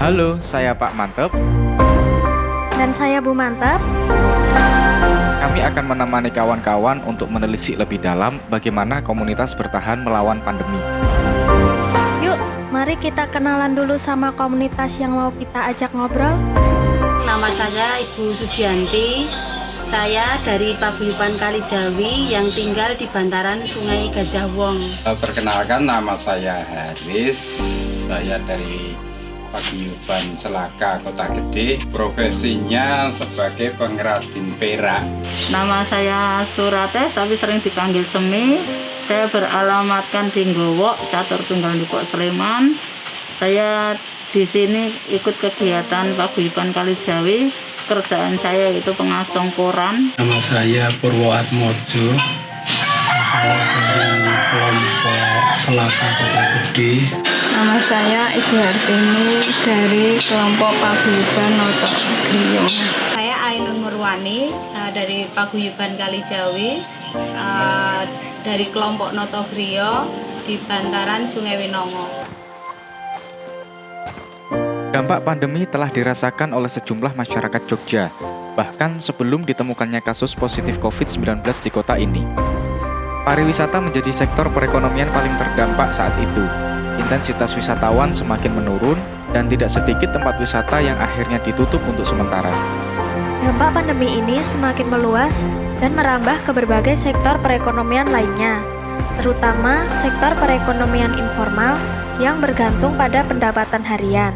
Halo, saya Pak Mantep. Dan saya Bu Mantap. Kami akan menemani kawan-kawan untuk menelisik lebih dalam bagaimana komunitas bertahan melawan pandemi. Yuk, mari kita kenalan dulu sama komunitas yang mau kita ajak ngobrol. Nama saya Ibu Sujianti. Saya dari Paguyuban Kalijawi yang tinggal di bantaran Sungai Gajah Wong. Perkenalkan, nama saya Haris. Saya dari Paguyuban Selaka, Kota Gede. Profesinya sebagai pengrajin perak. Nama saya Surate, tapi sering dipanggil Semi. Saya beralamatkan di Nggowo, Catur Tunggal Dipok Sleman. Saya di sini ikut kegiatan Paguyuban Kalijawi. Kerjaan saya itu pengasong koran. Nama saya Purwo Atmojo. Saya dari kelompok Selaka Kota Gede. Nama saya Ibu Hartini dari kelompok Paguyuban Noto Griyo. Saya Ainun Murwani dari Paguyuban Kalijawi, dari kelompok Noto Griyo di bantaran Sungai Winongo. Dampak pandemi telah dirasakan oleh sejumlah masyarakat Jogja, bahkan sebelum ditemukannya kasus positif COVID-19 di kota ini. Pariwisata menjadi sektor perekonomian paling terdampak saat itu. Intensitas wisatawan semakin menurun dan tidak sedikit tempat wisata yang akhirnya ditutup untuk sementara. Dampak pandemi ini semakin meluas dan merambah ke berbagai sektor perekonomian lainnya, terutama sektor perekonomian informal yang bergantung pada pendapatan harian.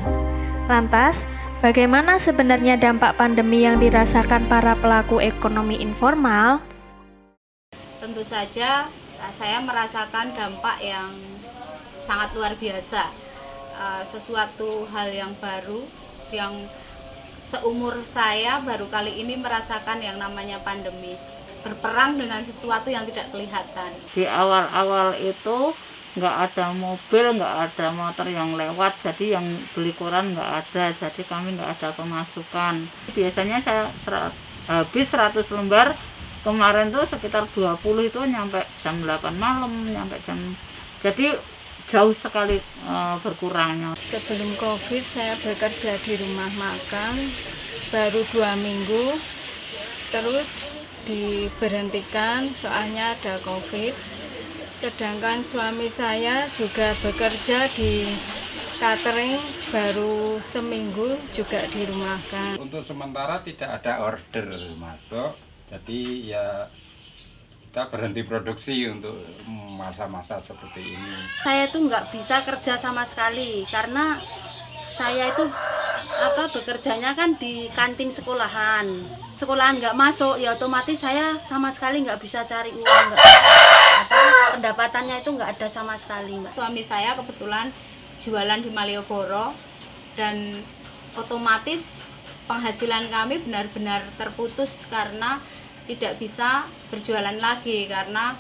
Lantas, bagaimana sebenarnya dampak pandemi yang dirasakan para pelaku ekonomi informal? Tentu saja saya merasakan dampak yang sangat luar biasa. Sesuatu hal yang baru, yang seumur saya baru kali ini merasakan yang namanya pandemi. Berperang dengan sesuatu yang tidak kelihatan. Di awal-awal itu nggak ada mobil, nggak ada motor yang lewat, jadi yang beli koran nggak ada, jadi kami nggak ada pemasukan. Biasanya saya habis 100 lembar, kemarin tuh sekitar 20 itu nyampe jam 8 malam, jadi jauh sekali berkurangnya. Sebelum COVID saya bekerja di rumah makan baru 2 minggu, terus diberhentikan soalnya ada COVID. Sedangkan suami saya juga bekerja di catering baru seminggu juga dirumahkan. Untuk sementara tidak ada order masuk, jadi ya kita berhenti produksi untuk masa-masa seperti ini. Saya tuh nggak bisa kerja sama sekali karena saya itu bekerjanya kan di kantin sekolahan nggak masuk, ya otomatis saya sama sekali nggak bisa cari uang, pendapatannya itu nggak ada sama sekali, Mbak. Suami saya kebetulan jualan di Malioboro dan otomatis penghasilan kami benar-benar terputus karena tidak bisa berjualan lagi karena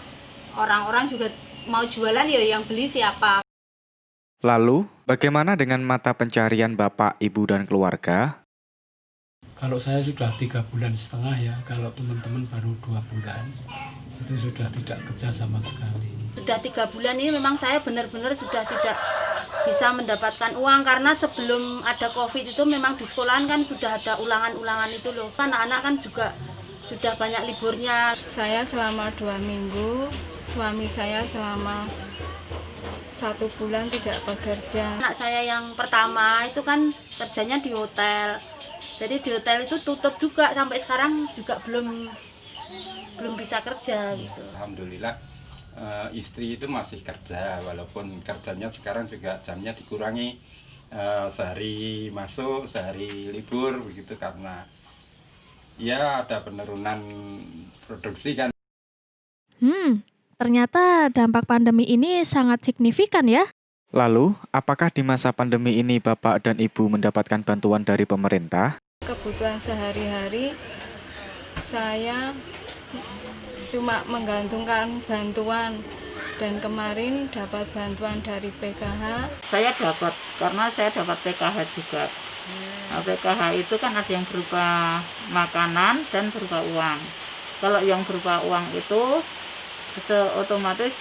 orang-orang juga mau jualan, ya yang beli siapa. Lalu, bagaimana dengan mata pencarian Bapak, Ibu, dan keluarga? Kalau saya sudah 3,5 bulan ya, kalau teman-teman baru 2 bulan, itu sudah tidak kerja sama sekali. Sudah 3 bulan ini memang saya benar-benar sudah tidak bisa mendapatkan uang karena sebelum ada COVID itu memang di sekolahan kan sudah ada ulangan-ulangan itu loh. Anak-anak kan juga sudah banyak liburnya. Saya selama 2 minggu, suami saya selama 1 bulan tidak bekerja. Anak saya yang pertama itu kan kerjanya di hotel. Jadi di hotel itu tutup juga sampai sekarang juga belum bisa kerja gitu. Alhamdulillah istri itu masih kerja, walaupun kerjanya sekarang juga jamnya dikurangi, sehari masuk, sehari libur begitu karena ya ada penurunan produksi kan. Ternyata dampak pandemi ini sangat signifikan ya. Lalu, apakah di masa pandemi ini Bapak dan Ibu mendapatkan bantuan dari pemerintah? Kebutuhan sehari-hari saya cuma menggantungkan bantuan dan kemarin dapat bantuan dari PKH. Saya dapat, karena saya dapat PKH juga. Nah, PKH itu kan ada yang berupa makanan dan berupa uang. Kalau yang berupa uang itu otomatis,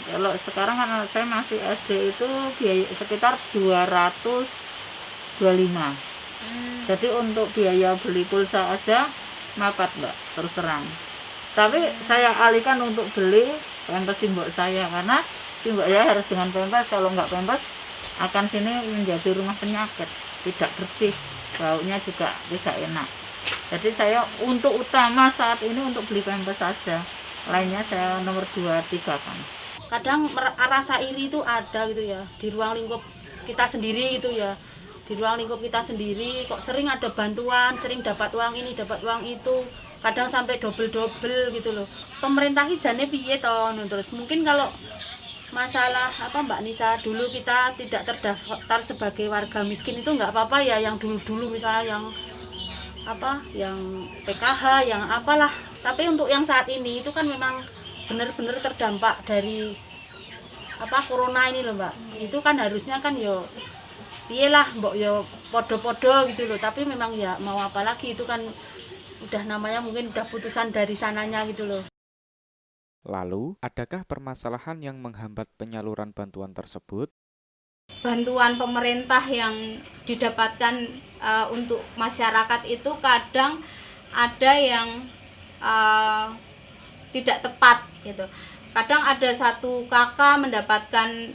kalau sekarang kan saya masih SD itu biaya sekitar 200 25. Jadi untuk biaya beli pulsa aja mepet Mbak, terus terang. Tapi saya alihkan untuk beli pempes simbok saya, karena simbok saya harus dengan pempes. Kalau nggak pempes akan sini menjadi rumah penyakit, tidak bersih, baunya juga tidak enak. Jadi saya untuk utama saat ini untuk beli pempes saja, lainnya saya nomor 2, 3 kan. Kadang rasa iri itu ada gitu ya, di ruang lingkup kita sendiri gitu ya. Di ruang lingkup kita sendiri kok sering ada bantuan, sering dapat uang ini, dapat uang itu, kadang sampai double-double gitu loh. Pemerintah jane piye toh, terus mungkin kalau masalah apa Mbak Nisa, dulu kita tidak terdaftar sebagai warga miskin itu nggak apa-apa ya, yang dulu-dulu misalnya yang apa, yang PKH, yang apalah. Tapi untuk yang saat ini itu kan memang benar-benar terdampak dari apa corona ini loh Mbak. Itu kan harusnya kan yo iyalah mbok yo podo-podo gitu loh, tapi memang ya mau apa lagi, itu kan udah namanya mungkin udah putusan dari sananya gitu loh. Lalu, adakah permasalahan yang menghambat penyaluran bantuan tersebut? Bantuan pemerintah yang didapatkan untuk masyarakat itu kadang ada yang tidak tepat gitu. Kadang ada satu kakak mendapatkan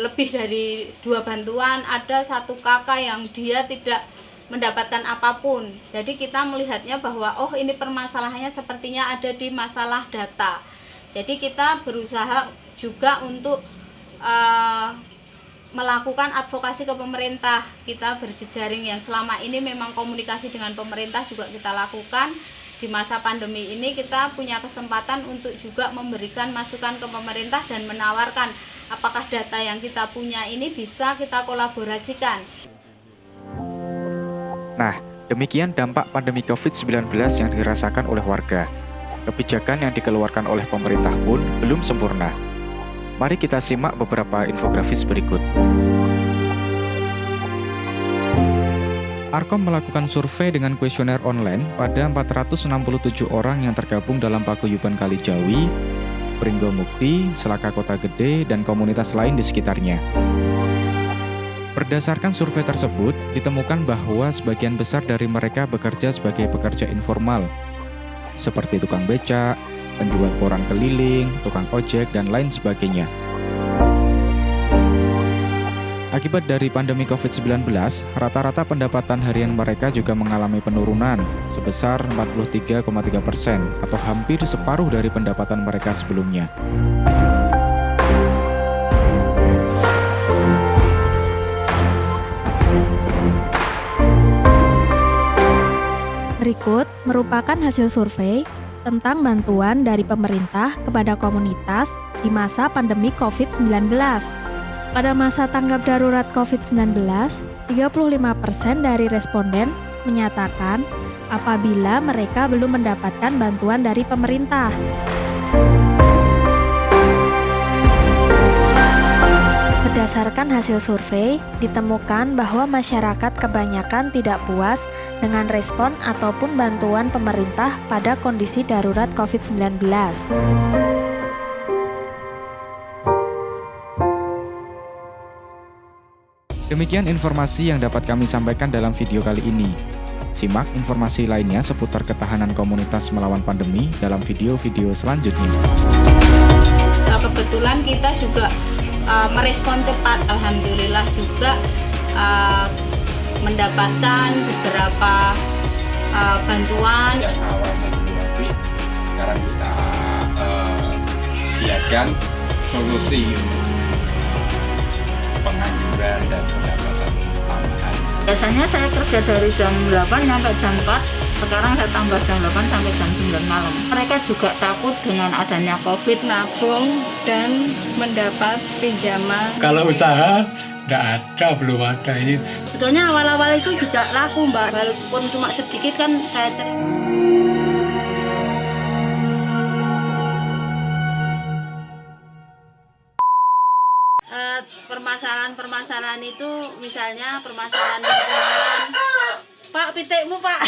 lebih dari 2 bantuan, ada satu kakak yang dia tidak mendapatkan apapun. Jadi kita melihatnya bahwa oh ini permasalahannya sepertinya ada di masalah data. Jadi kita berusaha juga untuk melakukan advokasi ke pemerintah. Kita berjejaring yang selama ini memang komunikasi dengan pemerintah juga kita lakukan. Di masa pandemi ini kita punya kesempatan untuk juga memberikan masukan ke pemerintah dan menawarkan apakah data yang kita punya ini bisa kita kolaborasikan. Nah, demikian dampak pandemi COVID-19 yang dirasakan oleh warga. Kebijakan yang dikeluarkan oleh pemerintah pun belum sempurna. Mari kita simak beberapa infografis berikut. Arkom melakukan survei dengan kuesioner online pada 467 orang yang tergabung dalam paguyuban Kalijawi, Pringgo Mukti, Selaka Kota Gede, dan komunitas lain di sekitarnya. Berdasarkan survei tersebut, ditemukan bahwa sebagian besar dari mereka bekerja sebagai pekerja informal, seperti tukang becak, penjual koran keliling, tukang ojek, dan lain sebagainya. Akibat dari pandemi COVID-19, rata-rata pendapatan harian mereka juga mengalami penurunan sebesar 43,3% atau hampir separuh dari pendapatan mereka sebelumnya. Berikut merupakan hasil survei tentang bantuan dari pemerintah kepada komunitas di masa pandemi COVID-19. Pada masa tanggap darurat COVID-19, 35% dari responden menyatakan apabila mereka belum mendapatkan bantuan dari pemerintah. Berdasarkan hasil survei, ditemukan bahwa masyarakat kebanyakan tidak puas dengan respon ataupun bantuan pemerintah pada kondisi darurat COVID-19. Demikian informasi yang dapat kami sampaikan dalam video kali ini. Simak informasi lainnya seputar ketahanan komunitas melawan pandemi dalam video-video selanjutnya. Kebetulan kita juga merespon cepat, alhamdulillah juga mendapatkan beberapa bantuan. Yang awalnya dulu sekarang kita biarkan solusi pengangguran dan pendapatan tambahan. Biasanya saya kerja dari jam 8 sampai jam 4, sekarang saya tambah jam 8 sampai jam 9 malam. Mereka juga takut dengan adanya COVID. Nabung dan mendapat pinjaman. Kalau usaha, belum ada ini. Sebetulnya awal-awal itu juga laku Mbak, walaupun cuma sedikit kan saya terima. Permasalahan itu misalnya permasalahan lingkungan. Pak, pitikmu Pak.